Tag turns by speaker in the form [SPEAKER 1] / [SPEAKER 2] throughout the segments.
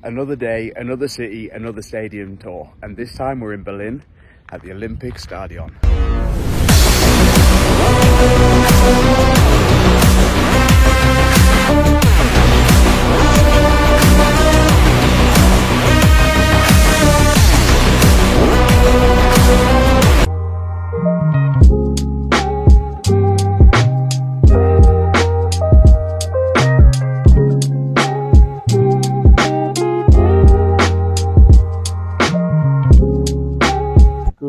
[SPEAKER 1] Another day, another city, another stadium tour. And this time we're in Berlin at the Olympic Stadion.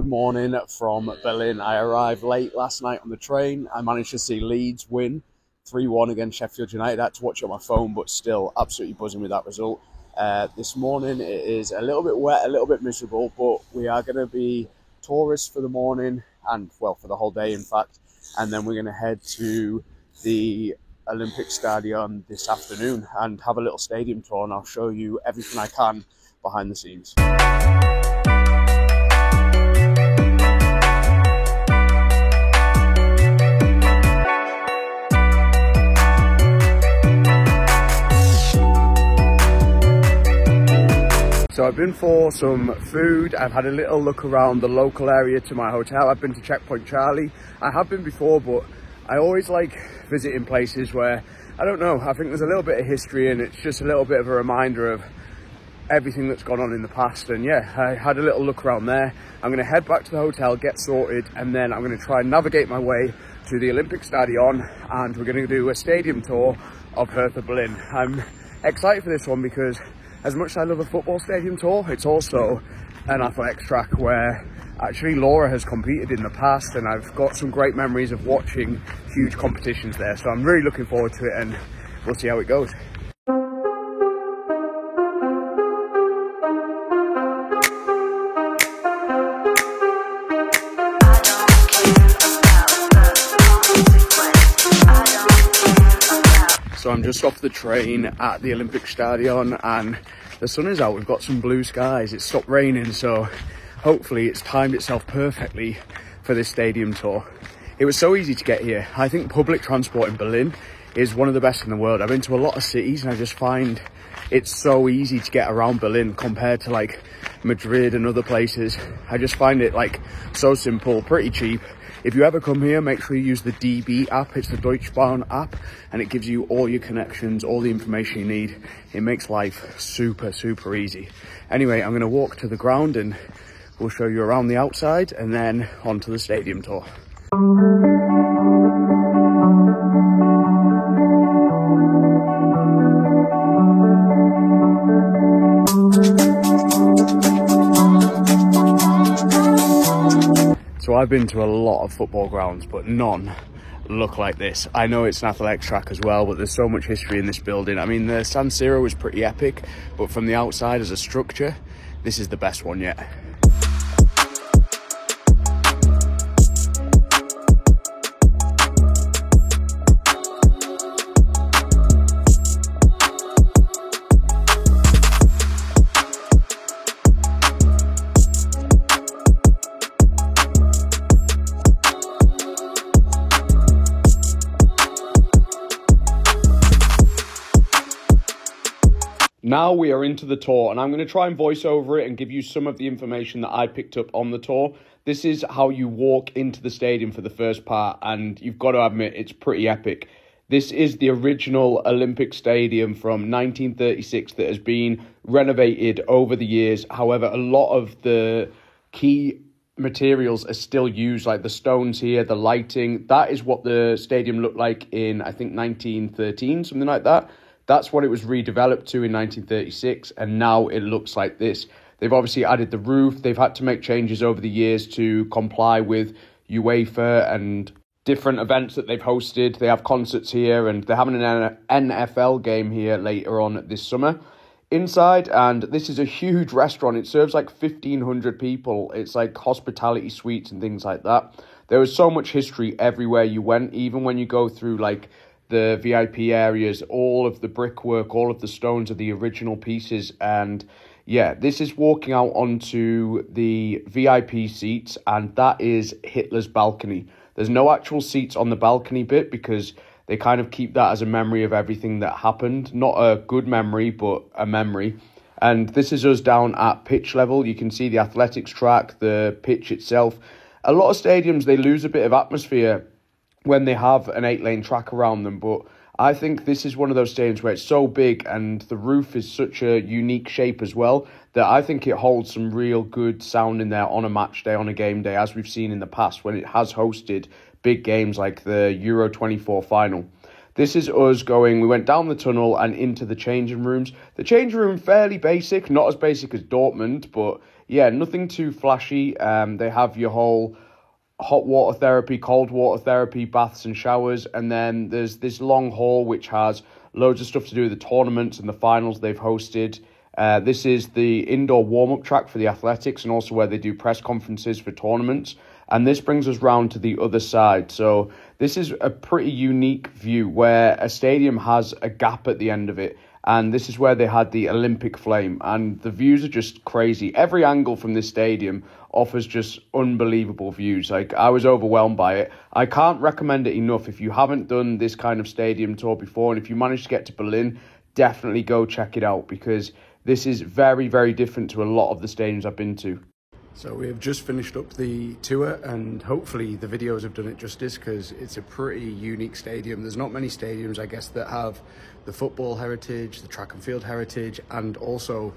[SPEAKER 1] Morning from Berlin. I arrived late last night on the train. I managed to see Leeds win 3-1 against Sheffield United. I had to watch it on my phone, but still absolutely buzzing with that result. This morning it is a little bit wet, a little bit miserable, but we are going to be tourists for the morning and, well, for the whole day in fact. And then we're going to head to the Olympic Stadion this afternoon and have a little stadium tour, and I'll show you everything I can behind the scenes. So I've been for some food. I've had a little look around the local area to my hotel. I've been to Checkpoint Charlie. I have been before, but I always like visiting places where, I don't know, I think there's a little bit of history and it's just a little bit of a reminder of everything that's gone on in the past. And yeah, I had a little look around there. I'm going to head back to the hotel, get sorted, and then I'm going to try and navigate my way to the Olympic Stadion, and we're going to do a stadium tour of Hertha Berlin. I'm excited for this one because as much as I love a football stadium tour, it's also an athletics track where actually Laura has competed in the past, and I've got some great memories of watching huge competitions there. So I'm really looking forward to it, and we'll see how it goes. So I'm just off the train at the Olympic Stadion and the sun is out. We've got some blue skies. It's stopped raining, so hopefully it's timed itself perfectly for this stadium tour. It was so easy to get here. I think public transport in Berlin is one of the best in the world. I've been to a lot of cities and I just find it's so easy to get around Berlin compared to like Madrid and other places. I just find it like so simple, pretty cheap. If you ever come here, make sure you use the DB app. It's the Deutsche Bahn app, and it gives you all your connections, all the information you need. It makes life super, super easy. Anyway, I'm going to walk to the ground and we'll show you around the outside and then onto the stadium tour. So I've been to a lot of football grounds, but none look like this. I know it's an athletics track as well, but there's so much history in this building. I mean, the San Siro is pretty epic, but from the outside as a structure, this is the best one yet. Now we are into the tour, and I'm going to try and voice over it and give you some of the information that I picked up on the tour. This is how you walk into the stadium for the first part, and you've got to admit it's pretty epic. This is the original Olympic Stadium from 1936 that has been renovated over the years. However, a lot of the key materials are still used, like the stones here, the lighting. That is what the stadium looked like in, I think, 1913, something like that. That's what it was redeveloped to in 1936, and now it looks like this. They've obviously added the roof. They've had to make changes over the years to comply with UEFA and different events that they've hosted. They have concerts here, and they're having an NFL game here later on this summer. Inside, and this is a huge restaurant. It serves like 1,500 people. It's like hospitality suites and things like that. There was so much history everywhere you went, even when you go through like the VIP areas, all of the brickwork, all of the stones are the original pieces. And yeah, this is walking out onto the VIP seats, and that is Hitler's balcony. There's no actual seats on the balcony bit because they kind of keep that as a memory of everything that happened. Not a good memory, but a memory. And this is us down at pitch level. You can see the athletics track, the pitch itself. A lot of stadiums, they lose a bit of atmosphere when they have an 8-lane track around them, but I think this is one of those stadiums where it's so big and the roof is such a unique shape as well that I think it holds some real good sound in there on a match day, on a game day, as we've seen in the past when it has hosted big games like the Euro 24 final. This is us going, we went down the tunnel and into the changing rooms. The changing room, fairly basic, not as basic as Dortmund, but yeah, nothing too flashy. They have your whole hot water therapy, cold water therapy, baths and showers, and then there's this long hall which has loads of stuff to do with the tournaments and the finals they've hosted. This is the indoor warm-up track for the athletics and also where they do press conferences for tournaments. And this brings us round to the other side. So this is a pretty unique view where a stadium has a gap at the end of it. And this is where they had the Olympic flame. And the views are just crazy. Every angle from this stadium offers just unbelievable views. Like, I was overwhelmed by it. I can't recommend it enough. If you haven't done this kind of stadium tour before, and if you manage to get to Berlin, definitely go check it out, because this is very, very different to a lot of the stadiums I've been to. So we have just finished up the tour, and hopefully the videos have done it justice, because it's a pretty unique stadium. There's not many stadiums, I guess, that have the football heritage, the track and field heritage, and also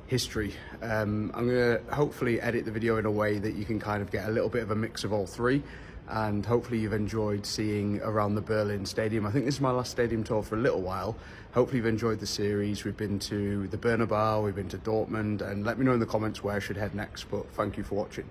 [SPEAKER 1] history. I'm going to hopefully edit the video in a way that you can kind of get a little bit of a mix of all three, and hopefully you've enjoyed seeing around the Berlin Stadium. I think this is my last stadium tour for a little while. Hopefully you've enjoyed the series. We've been to the Bernabeu, we've been to Dortmund, and let me know in the comments where I should head next, but thank you for watching.